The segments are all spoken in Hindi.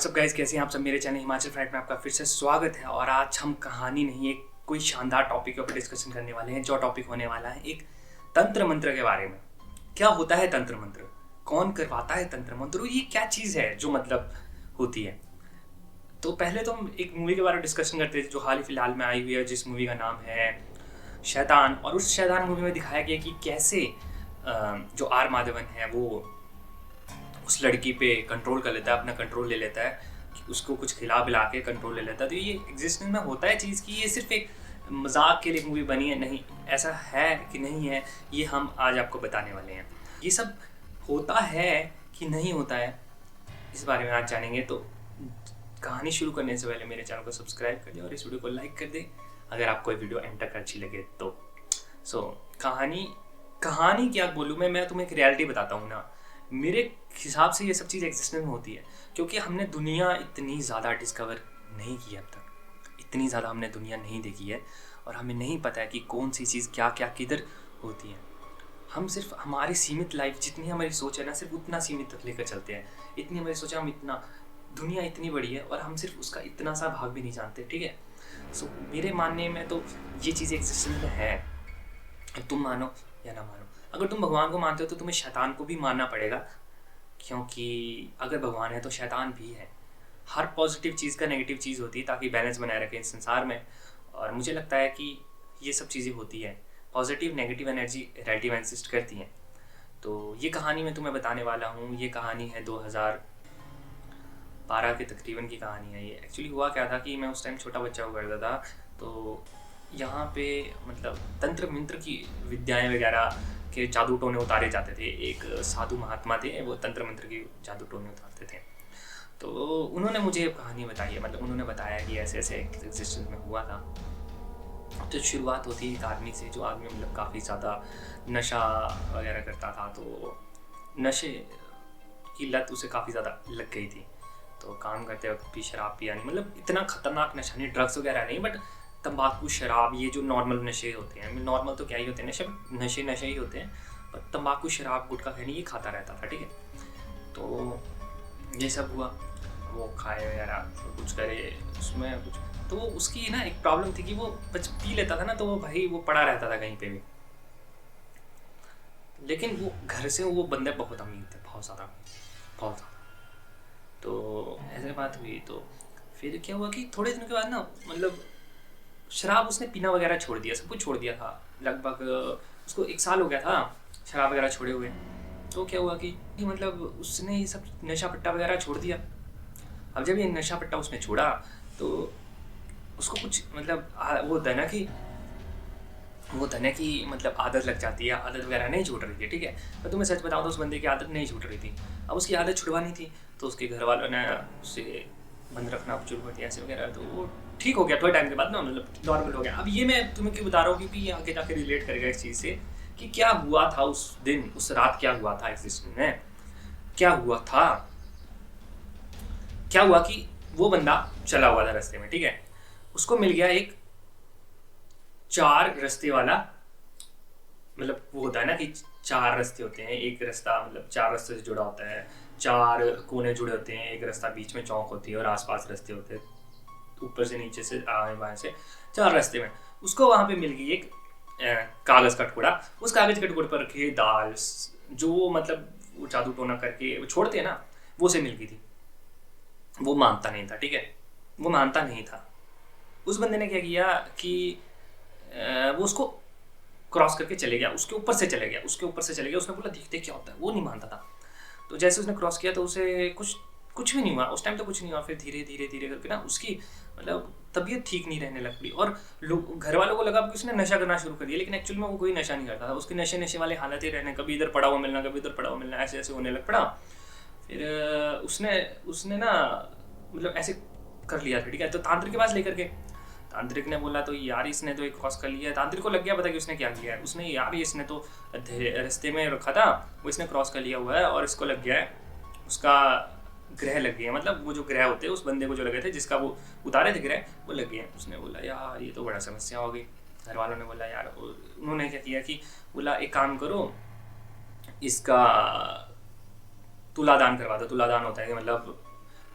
व्हाट्सअप गाइस, कैसे हैं आप सब। मेरे चैनल हिमाचल फ्लाइट में आपका फिर से स्वागत है। और आज हम कहानी नहीं, एक कोई शानदार टॉपिक के ऊपर डिस्कशन करने वाले हैं। जो टॉपिक होने वाला है एक तंत्र मंत्र के बारे में। क्या होता है तंत्र मंत्र, कौन करवाता है तंत्र मंत्र, और ये क्या चीज़ है जो मतलब होती है। तो पहले तो हम एक मूवी के बारे में डिस्कशन करते थे जो हाल ही फिलहाल में आई हुई है, जिस मूवी का नाम है शैतान। और उस शैतान मूवी में दिखाया गया कि कैसे जो आर माधवन है वो उस लड़की पे कंट्रोल कर लेता है, अपना कंट्रोल ले लेता है, उसको कुछ खिला पिला के कंट्रोल ले लेता है। तो ये एग्जिस्टेंस में होता है चीज़ की, ये सिर्फ एक मजाक के लिए मूवी बनी है, नहीं ऐसा है कि नहीं है, ये हम आज आपको बताने वाले हैं। ये सब होता है कि नहीं होता है, इस बारे में आज जानेंगे। तो कहानी शुरू करने से पहले मेरे चैनल को सब्सक्राइब कर दें और इस वीडियो को लाइक कर दें अगर आपको ये वीडियो एंड तक अच्छी लगे तो। कहानी क्या बोलूँ मैं तुम्हें एक रियलिटी बताता हूँ ना। मेरे हिसाब से ये सब चीज़ एग्जिस्टेंस में होती है क्योंकि हमने दुनिया इतनी ज़्यादा डिस्कवर नहीं की अब तक, इतनी ज़्यादा हमने दुनिया नहीं देखी है और हमें नहीं पता है कि कौन सी चीज़ क्या क्या किधर होती है। हम सिर्फ हमारी सीमित लाइफ, जितनी हमारी सोच है ना, सिर्फ उतना सीमित तक लेकर चलते हैं। इतनी हमारी सोच है, हम इतना, दुनिया इतनी बड़ी है और हम सिर्फ उसका इतना सा भाग भी नहीं जानते, ठीक है। सो मेरे मानने में तो ये चीज़ एग्जिस्टेंस में है, तुम मानो या ना मानो। अगर तुम भगवान को मानते हो तो तुम्हें शैतान को भी मानना पड़ेगा, क्योंकि अगर भगवान है तो शैतान भी है। हर पॉजिटिव चीज़ का नेगेटिव चीज़ होती है ताकि बैलेंस बनाए रखें इस संसार में। और मुझे लगता है कि ये सब चीज़ें होती है, positive negative energy relative exist करती हैं। तो ये कहानी मैं तुम्हें बताने वाला हूँ। ये कहानी है 2012 के तकरीबन की कहानी है। ये एक्चुअली हुआ क्या था कि मैं उस टाइम छोटा बच्चा हुआ करता था, तो यहाँ पे मतलब तंत्र मंत्र की विद्याएं वगैरह के जादू टोने उतारे जाते थे। एक साधु महात्मा थे, वो तंत्र मंत्र की जादू टोने उतारते थे। तो उन्होंने मुझे कहानी बताई है, मतलब उन्होंने बताया कि ऐसे ऐसे एग्जिस्टेंस में हुआ था। तो शुरुआत होती है एक आदमी से, जो आदमी मतलब काफ़ी ज़्यादा नशा वगैरह करता था। तो नशे की लत उसे काफ़ी ज़्यादा लग गई थी। तो काम करते वक्त भी शराब पिया नहीं, मतलब इतना ख़तरनाक नशा नहीं, ड्रग्स वगैरह नहीं, बट तंबाकू शराब, ये जो नॉर्मल नशे होते हैं, नॉर्मल तो क्या ही होते हैं, नशे ही होते हैं। पर तंबाकू शराब गुटखा खैनी ये खाता रहता था, ठीक है। तो ये सब हुआ, वो खाए वगैरह तो कुछ करे उसमें कुछ। तो उसकी ना एक प्रॉब्लम थी कि वो बच पी लेता था ना, तो वो भाई वो पड़ा रहता था कहीं पे भी। लेकिन वो घर से वो बंदे बहुत अमीर थे, बहुत ज़्यादा। तो ऐसे बात हुई। तो फिर क्या हुआ कि थोड़े दिनों के बाद ना, मतलब शराब उसने पीना वगैरह छोड़ दिया, सब कुछ छोड़ दिया था। लगभग उसको 1 साल हो गया था शराब वगैरह छोड़े हुए। तो क्या हुआ कि मतलब उसने ये सब नशा पट्टा वगैरह छोड़ दिया। अब जब ये नशा पट्टा उसने छोड़ा तो उसको कुछ मतलब वो धना की मतलब आदत लग जाती है। आदत वगैरह नहीं छूट रही थी, ठीक है। मैं तुम्हें सच बताऊँ तो उस बंदे की आदत नहीं छूट रही थी। अब उसकी आदत छुड़वानी थी तो उसके घर वालों ने उसे बंद रखना शुरू कर दिया ऐसे वगैरह। तो वो ठीक हो गया थोड़े टाइम के बाद ना, मतलब नॉर्मल हो गया। अब ये मैं तुम्हें क्यों बता रहा हूँ, क्योंकि ये आगे जाके रिलेट करेगा इस चीज़ से कि क्या हुआ था उस दिन, उस रात क्या हुआ था एग्जिस्टेंस में। क्या हुआ कि वो बंदा चला हुआ था रास्ते में, ठीक है। उसको मिल गया एक 4 रास्ते वाला, मतलब वो होता है ना कि 4 रास्ते होते हैं। एक रास्ता मतलब 4 रास्ते से जुड़ा होता है, 4 कोने जुड़े होते हैं, एक रास्ता बीच में चौक होती है और आसपास रास्ते होते हैं, ऊपर से नीचे से बाएं से 4 रास्ते में। उसको वहाँ पे मिल गई एक कागज़ का टुकड़ा। उस कागज़ के टुकड़े पर रखे दाल, जो मतलब वो जादू टोना करके वो छोड़ते हैं ना, वो से मिल गई थी। वो मानता नहीं था, ठीक है, वो मानता नहीं था। उस बंदे ने क्या किया कि वो उसको क्रॉस करके चले गया, उसके ऊपर से चले गया। उसने बोला देखते क्या होता है, वो नहीं मानता था। तो जैसे उसने क्रॉस किया तो उसे कुछ भी नहीं हुआ उस टाइम, तो कुछ नहीं हुआ। फिर धीरे धीरे करके ना उसकी मतलब तबीयत ठीक नहीं रहने लग पड़ी और लोग, घर वालों को लगा कि उसने नशा करना शुरू कर दिया, लेकिन एक्चुअली में वो कोई नशा नहीं करता था। उसके नशे वाले हालत ही रहने, कभी इधर पड़ा हुआ मिलना, कभी उधर पड़ा हुआ मिलना, ऐसे ऐसे होने लग पड़ा। फिर उसने ना मतलब ऐसे कर लिया था, ठीक है। तो तांत्रिक के पास लेकर के, तांत्रिक ने बोला तो यार इसने तो एक क्रॉस कर लिया है। तांत्रिक को लग गया पता कि उसने क्या किया है। उसने यार इसने तो रास्ते में रखा था, वो इसने क्रॉस कर लिया हुआ है और इसको लग गया है, उसका ग्रह लग गया, मतलब वो जो ग्रह होते हैं उस बंदे को जो लगे थे, जिसका वो उतारे थे ग्रह, वो लग गया। उसने बोला यार ये तो बड़ा समस्या हो गई। घर वालों ने बोला यार, उन्होंने क्या किया कि बोला एक काम करो, इसका तुलादान करवा दो। तुलादान होता है कि मतलब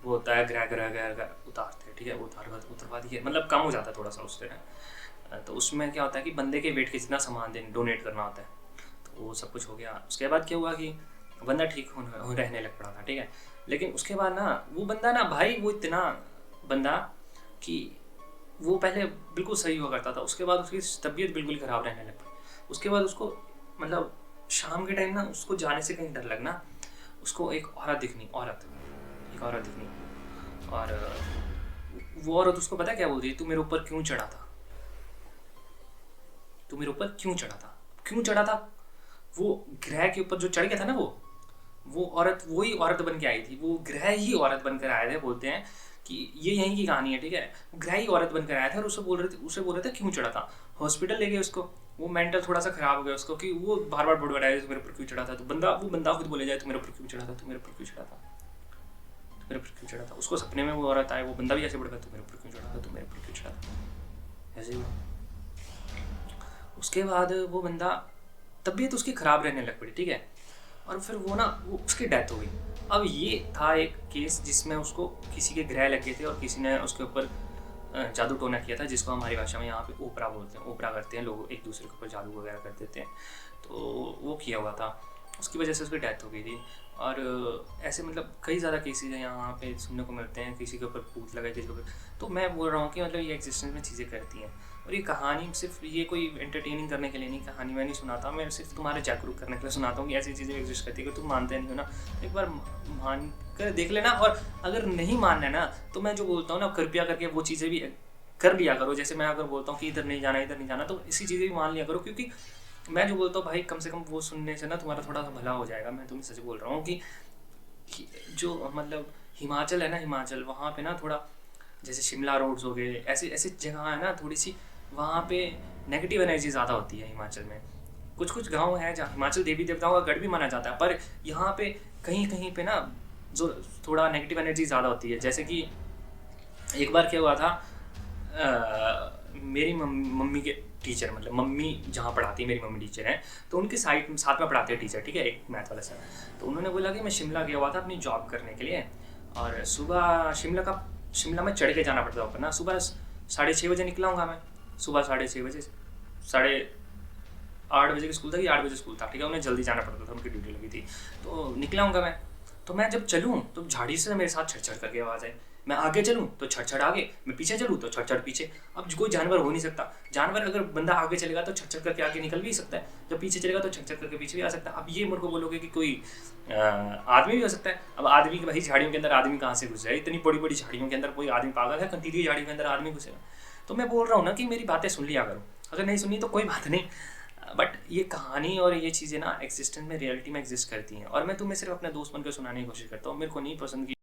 वो होता है ग्रह ग्रह ग्रह ग्रह उतारते हैं, ठीक है, वो उतरवा दिए, मतलब कम हो जाता है थोड़ा सा उससे ना। तो उसमें क्या होता है कि बंदे के वेट के जितना सामान डोनेट करना होता है। तो वो सब कुछ हो गया। उसके बाद क्या हुआ कि बंदा ठीक रहने लग पड़ा था, ठीक है। लेकिन उसके बाद ना वो बंदा ना भाई, वो इतना बंदा कि वो पहले बिल्कुल सही हुआ करता था, उसके बाद उसकी तबीयत बिल्कुल ख़राब रहने लग पड़ी। उसके बाद उसको मतलब शाम के टाइम ना उसको जाने से कहीं डर लगना, उसको एक औरत दिखनी, और वो औरत उसको पता क्या बोल रही है, तू मेरे ऊपर क्यों चढ़ा था, तू मेरे ऊपर क्यों चढ़ा था, क्यों चढ़ा था। वो ग्रह के ऊपर जो चढ़ गया था ना, वो औरत वही औरत बन के आई थी, वो ग्रह ही औरत बनकर आए थे। बोलते हैं कि ये यहीं की कहानी है, ठीक है। वो ग्रह ही औरत बनकर आया था और उसे बोल रहे थे क्यों चढ़ा था। हॉस्पिटल ले गए उसको, वो मेंटल थोड़ा सा खराब हो गया उसको कि वो बार बार बुड़बड़ाया तू मेरे ऊपर क्यों चढ़ा था। तो वो बंदा खुद बोले जाए तू मेरे ऊपर क्यों चढ़ा था, तू मेरे ऊपर क्यों चढ़ा था, तू मेरे ऊपर क्यों चढ़ा था। उसको सपने में वो औरत आए, वो बंदा भी ऐसे बढ़ गया, तू मेरे ऊपर क्यों चढ़ा था, तू मेरे ऊपर क्यों चढ़ा था, ऐसे ही। उसके बाद वो बंदा तबीयत उसकी ख़राब रहने लग पड़ी, ठीक है। और फिर वो उसकी डेथ हो गई। अब ये था एक केस जिसमें उसको किसी के ग्रह लग गए थे और किसी ने उसके ऊपर जादू टोना किया था, जिसको हमारी भाषा में यहाँ पे ओपरा बोलते हैं। ओपरा करते हैं लोग, एक दूसरे के ऊपर जादू वगैरह कर देते हैं। तो वो किया हुआ था, उसकी वजह से उसकी डेथ हो गई थी। और ऐसे मतलब कई ज़्यादा केसेज हैं यहाँ पे सुनने को मिलते हैं, किसी के ऊपर भूत लगा, किसी के ऊपर। तो मैं बोल रहा हूँ कि मतलब ये एग्जिस्टेंस में चीज़ें करती हैं। और ये कहानी सिर्फ ये कोई एंटरटेनिंग करने के लिए नहीं, कहानी मैं नहीं सुनाता, मैं सिर्फ तुम्हारे जागरूक करने के लिए सुनाता हूँ कि ऐसी चीज़ें एग्जिस्ट करती है। कि तुम मानते नहीं हो ना, एक बार मान कर देख लेना। और अगर नहीं मानना है ना, तो मैं जो बोलता हूँ ना, कृपया करके वो चीज़ें भी कर लिया करो। जैसे मैं अगर बोलता हूँ कि इधर नहीं जाना, तो इसी चीज़ें भी मान लिया करो। क्योंकि मैं जो बोलता हूँ भाई, कम से कम वो सुनने से ना तुम्हारा थोड़ा सा भला हो जाएगा। मैं तुम्हें सच बोल रहा हूँ कि जो मतलब हिमाचल है ना, हिमाचल वहाँ पे ना थोड़ा, जैसे शिमला रोड्स हो गए, ऐसी ऐसी जगह है ना थोड़ी सी, वहाँ पे नेगेटिव एनर्जी ज़्यादा होती है हिमाचल में। कुछ गांव हैं जहाँ हिमाचल देवी देवताओं का गढ़ भी माना जाता है, पर यहाँ पे कहीं कहीं पे ना जो थोड़ा नेगेटिव एनर्जी ज़्यादा होती है। जैसे कि एक बार क्या हुआ था, मेरी मम्मी के टीचर, मतलब मम्मी जहाँ पढ़ाती है, मेरी मम्मी टीचर हैं, तो उनके साथ में पढ़ाते हैं टीचर, ठीक है, एक मैथ वाला सर। तो उन्होंने बोला कि मैं शिमला गया हुआ था अपनी जॉब करने के लिए, और सुबह शिमला में चढ़ के जाना पड़ता है ऊपर ना। सुबह 6:30 बजे निकला हूँगा मैं, सुबह 6:30 बजे, 8:30 बजे की स्कूल था कि 8 बजे स्कूल था, ठीक है। उन्हें जल्दी जाना पड़ता था, उनकी ड्यूटी लगी थी। तो निकला हूँगा मैं, तो मैं जब चलूँ तो झाड़ी से मेरे साथ छड़ करके आवाज़ आई। मैं आगे चलूँ तो छड़ आगे, मैं पीछे चलूँ तो छड़ पीछे। अब कोई जानवर हो नहीं सकता। जानवर अगर बंदा आगे चलेगा तो छड़ करके आगे निकल भी सकता है, जब पीछे चलेगा तो छड़ करके पीछे भी आ सकता है। अब ये मेरे को बोलोगे कि कोई आदमी भी हो सकता है। अब आदमी की भाई झाड़ियों के अंदर आदमी कहाँ से घुस जाए, इतनी बड़ी बड़ी झाड़ियों के अंदर कोई आदमी पागल है, कंटीली झाड़ियों के अंदर आदमी घुसेगा। तो मैं बोल रहा हूँ ना कि मेरी बातें सुन लिया करो, अगर नहीं सुनी तो कोई बात नहीं। बट ये कहानी और ये चीज़ें ना एग्जिस्टेंस में, रियलिटी में एग्जिस्ट करती हैं, और मैं तुम्हें सिर्फ अपने दोस्त बनकर सुनाने की कोशिश करता हूँ। मेरे को नहीं पसंद कि